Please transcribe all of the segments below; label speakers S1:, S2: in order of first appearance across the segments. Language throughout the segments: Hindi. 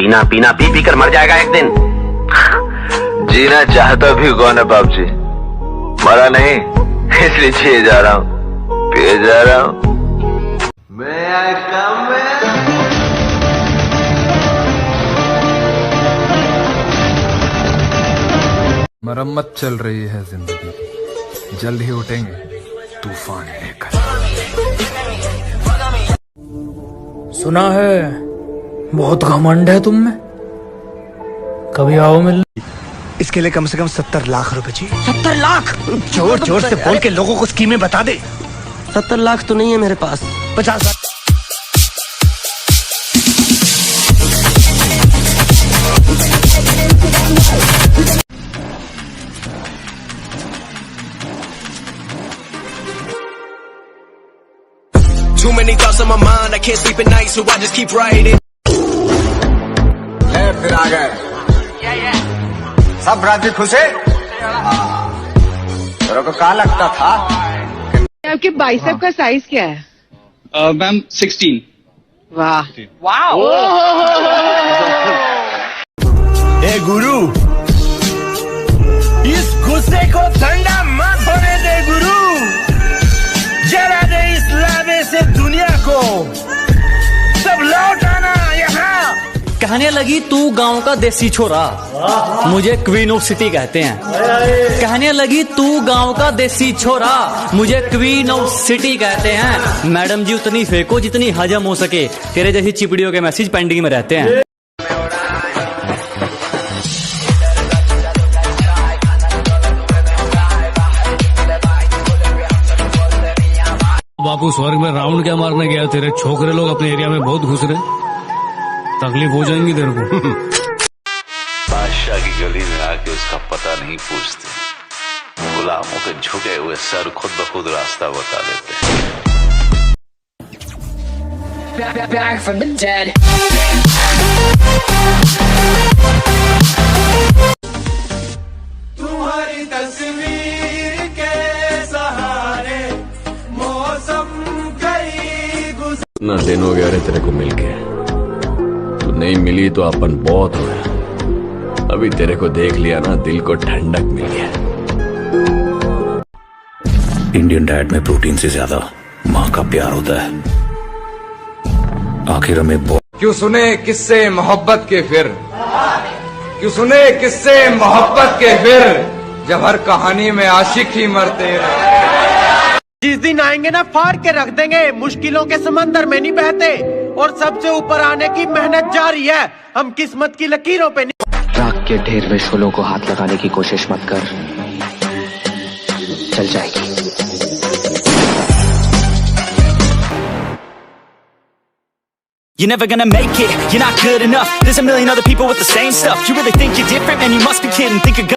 S1: पीना पीना पी पी कर मर जाएगा एक दिन।
S2: जीना चाहता भी कौन है बाप जी, मरा नहीं इसलिए जिए जा रहा हूँ, पिए जा रहा हूँ।
S3: मरम्मत चल रही है जिंदगी की, जल्द ही उठेंगे तूफान लेकर।
S4: सुना है बहुत घमंड है तुम में, कभी आओ मिल।
S5: इसके लिए कम से कम 70 लाख रुपए चाहिए।
S6: 70 लाख?
S5: जोर जोर से बोल के लोगों को स्कीमें बता दे।
S6: 70 लाख तो नहीं है मेरे पास,
S5: 50 lakh.
S7: Too many thoughts on my mind, I can't sleep at night, so I just keep writing.
S8: ले फिर आ गए, सब राजी खुश है। तेरे को कहाँ लगता था?
S9: आपके बाइसेप का साइज क्या है?
S10: मैम 16।
S9: वाह वाह।
S5: ए गुरु, इस गुस्से को ठंडा मत होने दे गुरु, जरा दे इस लावे से दुनिया को, सब लौट आना यहाँ।
S6: कहने लगी तू गांव का देसी छोरा, मुझे क्वीन ऑफ सिटी कहते हैं। कहने लगी तू गांव का देसी छोरा, मुझे क्वीन ऑफ सिटी कहते हैं। मैडम जी उतनी फेंको जितनी हजम हो सके, तेरे जैसी चिपड़ियों के मैसेज पेंडिंग में रहते हैं।
S11: बापू स्वर्ग में राउंड क्या मारने गया, तेरे छोकरे लोग अपने एरिया में बहुत घुस रहे, तकलीफ हो जाएंगी तेरे को।
S2: बादशाह की गली में आके उसका पता नहीं पूछते, गुलामों के झुके हुए सर खुद ब खुद रास्ता बता देते हैं।
S9: Back from the dead.
S7: तुम्हारी तस्वीर के सहारे मौसम कई गुजर।
S11: इतना दिन हो गया रे तेरे को मिल के, तू नहीं मिली तो अपन बहुत हो गया। अभी तेरे को देख लिया ना, दिल को ठंडक मिल गया। इंडियन डाइट में प्रोटीन से ज्यादा माँ का प्यार होता है। आखिर हमें
S3: क्यों सुने किससे मोहब्बत के फिर, क्यों सुने किससे मोहब्बत के फिर, जब हर कहानी में आशिक ही मरते रहे।
S5: जिस दिन आएंगे ना फाड़ के रख देंगे, मुश्किलों के समंदर में नहीं बहते, और सबसे ऊपर आने की मेहनत जारी है, हम किस्मत की लकीरों पे नहीं।
S6: राख के ढेर में शोलों को हाथ लगाने की कोशिश मत कर, चल जाएगी।
S7: You're never gonna make it, you're not good enough. There's a million other people with the same stuff. You really think you're different, man, you must be kidding. Think you're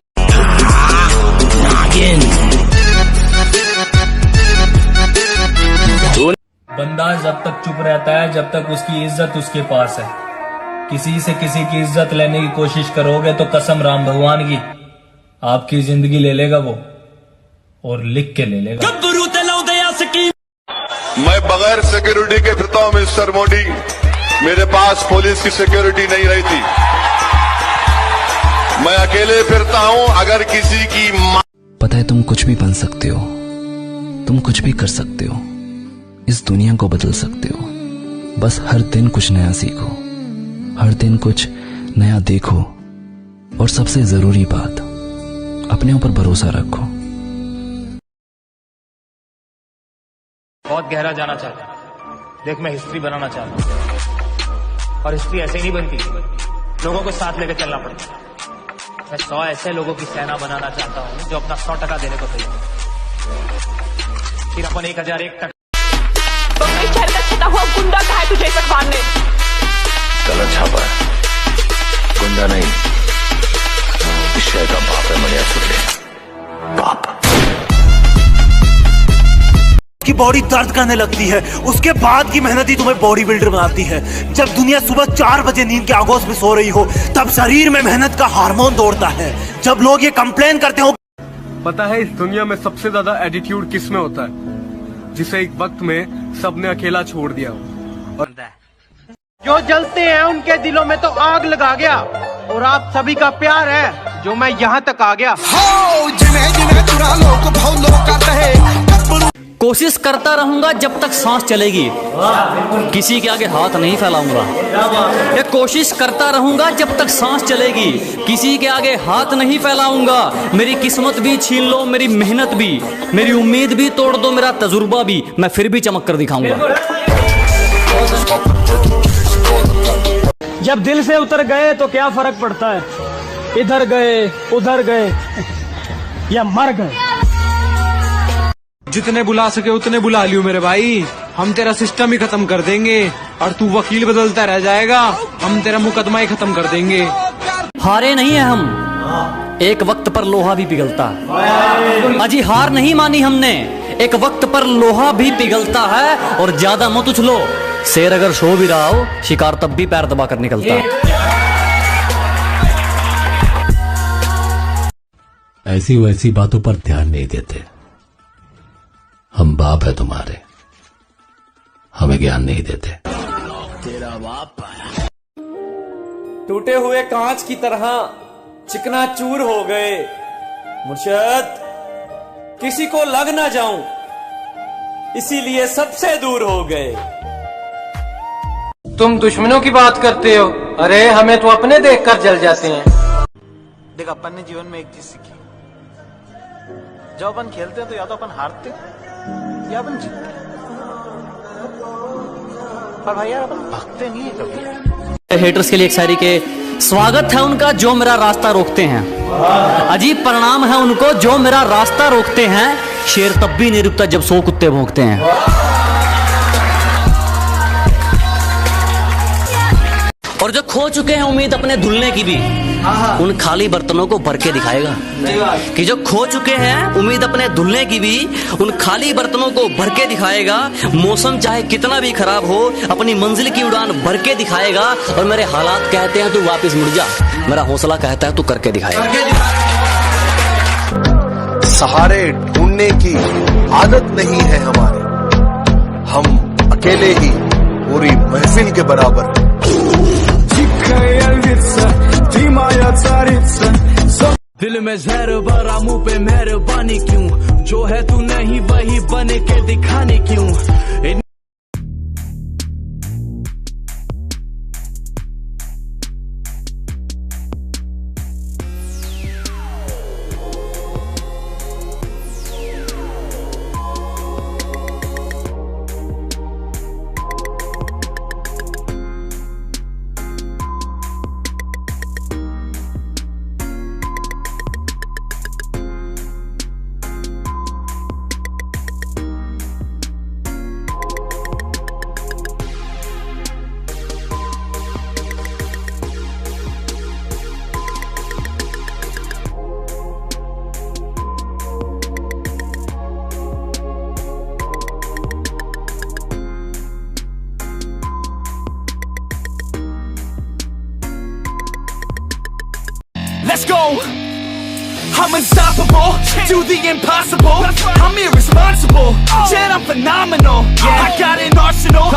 S4: बंदा जब तक चुप रहता है, जब तक उसकी इज्जत उसके पास है। किसी से किसी की इज्जत लेने की कोशिश करोगे तो कसम राम भगवान की, आपकी जिंदगी ले लेगा वो, और लिख के ले लेगा।
S2: मैं बगैर सिक्योरिटी के फिरता हूँ मिस्टर मोदी, मेरे पास पुलिस की सिक्योरिटी नहीं रहती, मैं अकेले फिरता हूँ। अगर किसी की
S6: पता है तुम कुछ भी बन सकते हो, तुम कुछ भी कर सकते हो, इस दुनिया को बदल सकते हो। बस हर दिन कुछ नया सीखो, हर दिन कुछ नया देखो, और सबसे जरूरी बात, अपने ऊपर भरोसा रखो।
S4: बहुत गहरा जाना चाहता हूँ, देख मैं हिस्ट्री बनाना चाहता हूँ, और हिस्ट्री ऐसे ही नहीं बनती, लोगों को साथ लेकर चलना पड़ता है। मैं 100 ऐसे लोगों की सेना बनाना चाहता हूँ जो अपना 100% देने को तैयार है। फिर अपन 1001
S9: शहर का छटा हुआ गुंडा कहा है तुझे तक मारने?
S2: गलत छापा है, गुंडा नहीं, इस शहर का बाप है। मनिया सुन ले, बाप।
S5: की बॉडी दर्द करने लगती है, उसके बाद की मेहनत ही तुम्हें बॉडी बिल्डर बनाती है। जब दुनिया सुबह 4 बजे नींद के आगोश में सो रही हो, तब शरीर में मेहनत का हार्मोन दौड़ता है। जब लोग ये कंप्लेन करते हो,
S3: पता है इस दुनिया में सबसे ज्यादा एटीट्यूड किस में होता है? जिसे एक वक्त में सबने अकेला छोड़ दिया हो। और
S4: जो जलते हैं उनके दिलों में तो आग लगा गया, और आप सभी का प्यार है जो मैं यहाँ तक आ गया।
S7: कोशिश करता रहूंगा जब तक सांस चलेगी, किसी के आगे हाथ नहीं फैलाऊंगा। ये कोशिश करता रहूंगा जब तक सांस चलेगी, किसी के आगे हाथ नहीं फैलाऊंगा। मेरी किस्मत भी छीन लो, मेरी मेहनत भी, मेरी उम्मीद भी तोड़ दो, मेरा तजुर्बा भी, मैं फिर भी चमक कर दिखाऊंगा।
S4: जब दिल से उतर गए तो क्या फर्क पड़ता है, इधर गए उधर गए या मर गए।
S3: जितने बुला सके उतने बुला लियो मेरे भाई, हम तेरा सिस्टम ही खत्म कर देंगे और तू वकील बदलता रह जाएगा, हम तेरा मुकदमा ही खत्म कर देंगे।
S7: हारे नहीं है हम, एक वक्त पर लोहा भी पिघलता है। अजी हार नहीं मानी हमने, एक वक्त पर लोहा भी पिघलता है। और ज्यादा मत उछलो, शेर अगर सो भी रहा हो, शिकार तब भी पैर दबा कर निकलता है।
S11: ऐसी वैसी बातों पर ध्यान नहीं देते। हम बाप है तुम्हारे, हमें ज्ञान नहीं देते। तेरा बाप आया।
S5: टूटे हुए कांच की तरह चिकनाचूर हो गए मुर्शद, किसी को लग ना जाऊं इसीलिए सबसे दूर हो गए।
S4: तुम दुश्मनों की बात करते हो, अरे हमें तो अपने देखकर जल जाते हैं।
S8: देख, अपन ने जीवन में एक चीज सीखी, जब अपन खेलते हैं तो या तो अपन हारते या अपन जीतते हैं, पर भाई यार अपन भागते नहीं है कभी।
S7: हेटर्स के लिए एक शायरी के स्वागत है उनका जो मेरा रास्ता रोकते हैं, अजीब परिणाम है उनको जो मेरा रास्ता रोकते हैं। शेर तब भी नहीं रुकता जब 100 कुत्ते भौंकते हैं। और जो खो चुके हैं उम्मीद अपने धुलने की भी, उन खाली बर्तनों को भर के दिखाएगा। कि जो खो चुके हैं उम्मीद अपने धुलने की भी, उन खाली बर्तनों को भर के दिखाएगा। मौसम चाहे कितना भी खराब हो, अपनी मंजिल की उड़ान भर के दिखाएगा। और मेरे हालात कहते हैं तू वापस मुड़ जा, मेरा हौसला कहता है तू करके दिखाएगा।
S12: सहारे ढूंढने की आदत नहीं है हमारी, हम अकेले ही पूरी महफिल के बराबर।
S5: दिल में जहर भरा मुंह पे मेहरबानी क्यों, जो है तू नहीं वही बने के दिखाने क्यों। Let's go! I'm unstoppable, do the impossible. I'm irresponsible, yet I'm phenomenal. I got an arsenal.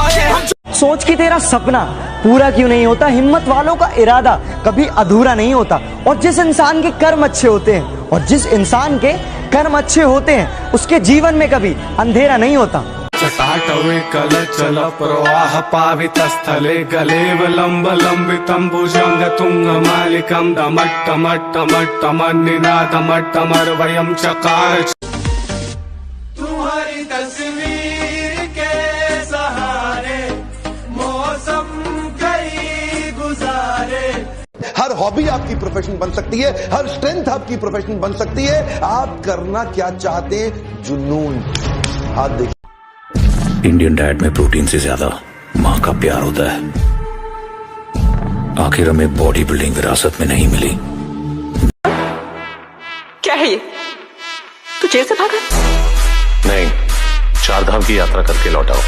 S13: सोच कि तेरा सपना पूरा क्यों नहीं होता, हिम्मत वालों का इरादा कभी अधूरा नहीं होता। और जिस इंसान के कर्म अच्छे होते हैं, और जिस इंसान के कर्म अच्छे होते हैं, उसके जीवन में कभी अंधेरा नहीं होता।
S3: चटाटवे कल चल प्रवाह पावित स्थले गलेवलंब लंबितं भुजंग तुंग मालिकं दमट्टमट्टमट्टमन्निनादमट्टमर वयं चकार।
S5: तुम्हारी तस्वीर के सहारे मौसम कई गुजारे।
S12: हर हॉबी आपकी प्रोफेशन बन सकती है, हर स्ट्रेंथ आपकी प्रोफेशन बन सकती है। आप करना क्या चाहते हैं, जुनून। आप देखिए,
S2: इंडियन डाइट में प्रोटीन से ज्यादा माँ का प्यार होता है। आखिर हमें बॉडी बिल्डिंग विरासत में नहीं मिली।
S9: क्या है ये, तू जेल से भागा?
S2: नहीं, 4 धाम की यात्रा करके लौटा हूं।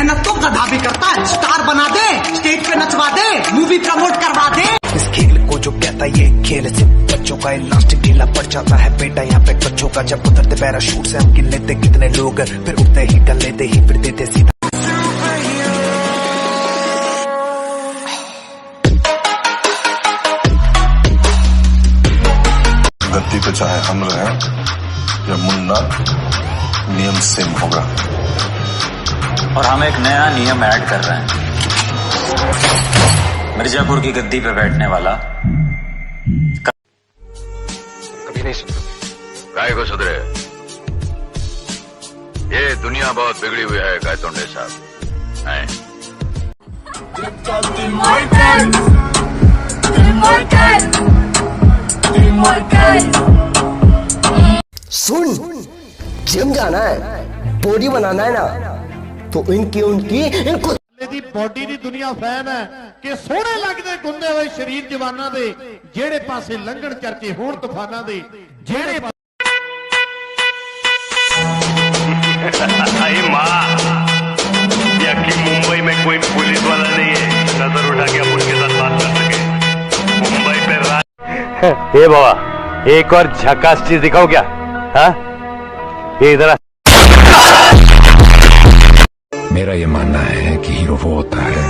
S14: मेहनत तो गधा भी करता है। स्टार बना दे, स्टेज पे नचवा दे, मूवी प्रमोट करवा दे।
S15: इस खेल को जो कहता ये खेल से बच्चों का इलास्टिक ढीला पड़ जाता है बेटा यहाँ पे बच्चों का। जब उतरते पैराशूट से हम गिन लेते कितने लोग, फिर उठते ही कर लेते ही फिर देते सीधा।
S16: गद्दी पे चाहे हम रहें या मुन्ना, नियम सेम होगा।
S17: और हम एक नया नियम ऐड कर रहे हैं। मिर्जापुर की गद्दी पे बैठने वाला
S16: कभी नहीं सुधरा।
S18: काय को सुधरे? ये दुनिया बहुत बिगड़ी हुई है गायतोंडे साहब।
S19: सुन, जिम जाना है, बॉडी बनाना है ना, तो इनकी इनको
S20: ਦੀ ਬੋਡੀ ਦੀ ਦੁਨੀਆ ਫੈਨ ਹੈ ਕਿ ਸੋਹਣੇ ਲੱਗਦੇ ਗੁੰਦੇ ਹੋਏ ਸ਼ਰੀਰ ਜਵਾਨਾਂ ਦੇ, ਜਿਹੜੇ ਪਾਸੇ ਲੰਘਣ ਚਰਚੇ ਹੋਣ ਤੂਫਾਨਾਂ ਦੇ, ਜਿਹੜੇ
S21: अरे माँ, कि मुंबई में कोई पुलिस वाला नहीं है नजर उठा के अपन के साथ बात कर सके। मुंबई पे रात
S22: ए बाबा, एक और झकास चीज दिखाओ क्या? हाँ, ये इधर।
S11: मेरा ये मानना है कि हीरो वो होता है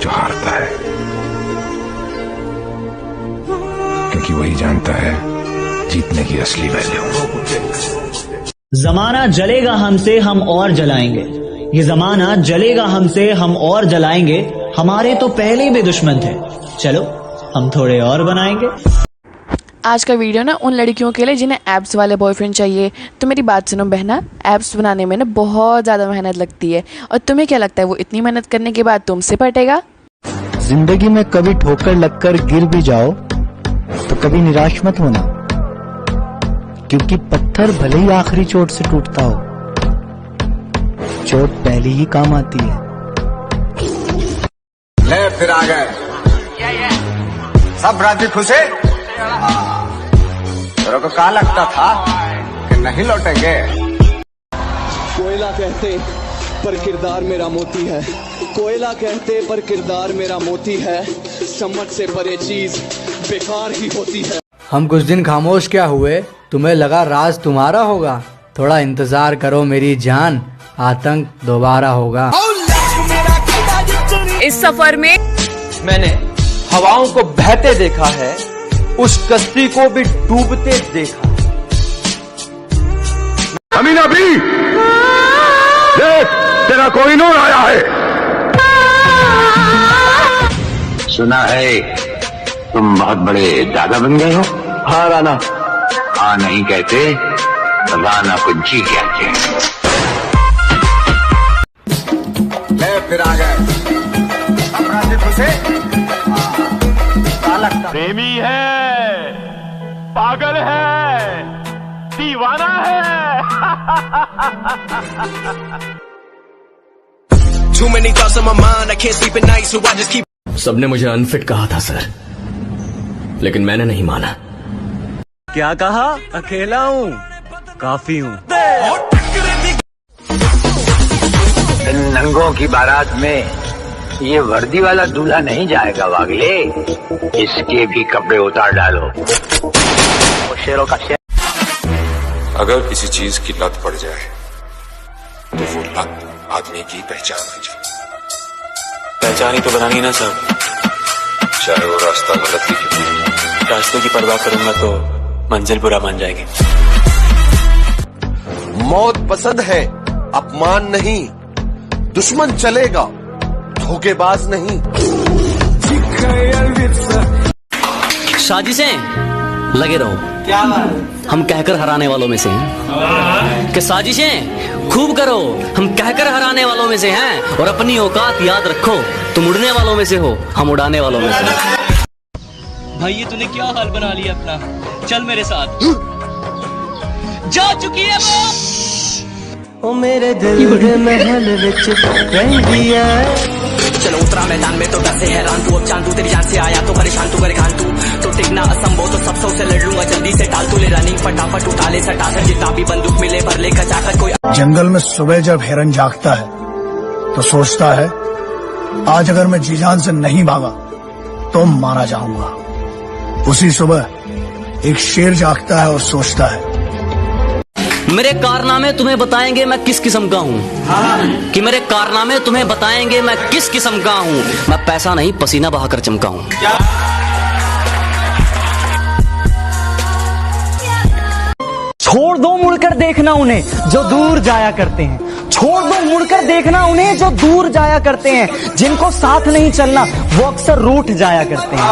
S11: जो हारता है, क्योंकि वही जानता है जीतने की असली वैल्यू।
S23: जमाना जलेगा हमसे, हम और जलाएंगे। ये जमाना जलेगा हमसे, हम और जलाएंगे। हमारे तो पहले भी दुश्मन थे, चलो हम थोड़े और बनाएंगे।
S24: आज का वीडियो ना उन लड़कियों के लिए जिन्हें एब्स वाले बॉयफ्रेंड चाहिए। तो मेरी बात सुनो बहना, एब्स बनाने में ना बहुत ज़्यादा मेहनत लगती है। और तुम्हें क्या लगता है वो इतनी मेहनत करने के बाद तुमसे पटेगा?
S25: जिंदगी में कभी ठोकर लगकर गिर भी जाओ तो कभी निराश मत होना, क्योंकि पत्थर भले ही आखिरी चोट से टूटता हो, चोट पहली ही काम आती है।
S3: ले फिर आ गए सब राजी खुश है। तेरे को कहा लगता था कि नहीं लौटेंगे?
S26: कोयला कहते पर किरदार मेरा मोती है, कोयला कहते पर किरदार मेरा मोती है, समझ से परे चीज बेकार ही होती है।
S27: हम कुछ दिन खामोश क्या हुए, तुम्हें लगा राज तुम्हारा होगा? थोड़ा इंतजार करो मेरी जान, आतंक दोबारा होगा।
S28: इस सफर में
S29: मैंने हवाओं को बहते देखा है, उस कश्ती को भी डूबते देखा।
S18: अमीना भी देख, तेरा कोहिनूर आया है। सुना है तुम बहुत बड़े दादा बन गए हो।
S29: हाँ राणा।
S18: हाँ नहीं कहते, राणा को जी कहते हैं।
S3: ले फिर आ गए सब राजी खुश है।
S21: प्रेमी है, पागल है, दीवाना है।
S6: सबने मुझे अनफिट कहा था सर, लेकिन मैंने नहीं माना।
S29: क्या कहा? अकेला हूँ, काफी हूँ।
S18: नंगों की बारात में ये वर्दी वाला दूल्हा नहीं जाएगा वागले, इसके भी कपड़े उतार डालो। शेरों का शेर।
S11: अगर किसी चीज की लत पड़ जाए तो वो लत आदमी की पहचान हो जाए।
S29: पहचान ही तो बनानी ना सब,
S11: चाहे वो रास्ता गलत ही क्यों।
S29: रास्तों की परवाह करूंगा तो मंजिल बुरा मान जाएगी।
S12: मौत पसंद है, अपमान नहीं, दुश्मन चलेगा, धोखेबाज नहीं।
S7: साजिशें लगे रहो, क्या हम कहकर हराने वालों में से हैं। कि साजिशें खूब करो, हम कहकर हराने वालों में से हैं। और अपनी औकात याद रखो, तुम उड़ने वालों में से हो, हम उड़ाने वालों में से।
S30: भाई ये तूने क्या हाल बना लिया अपना, चल मेरे साथ। जा चुकी है वो।
S25: ओ मेरे दिल दे महल विच रहंदी है।
S30: चलो उतरा मैदान में तो डर से हैरान तू, अब चांदू तेरी जान से आया तो परेशान तू करे खान तू। तो टिकना असंभव तो सब सौ से लड़ लूंगा, जल्दी से टाल तू ले रनिंग फटाफट उठा ले सटा कर, जितना भी बंदूक मिले भर ले कचाकर। कोई
S26: जंगल में सुबह जब हिरन जागता है
S1: तो सोचता है आज अगर मैं जी जान से नहीं भागा तो मारा जाऊंगा। उसी सुबह एक शेर जागता है और सोचता है
S7: मेरे कारनामे तुम्हें बताएंगे मैं किस किस्म का हूँ, कि मेरे कारनामे तुम्हें बताएंगे मैं किस किस्म का हूँ। मैं पैसा नहीं पसीना बहाकर चमका हूँ।
S23: छोड़ दो मुड़कर देखना उन्हें जो दूर जाया करते हैं, छोड़ दो मुड़कर देखना उन्हें जो दूर जाया करते हैं। जिनको साथ नहीं चलना वो अक्सर रूठ जाया करते हैं।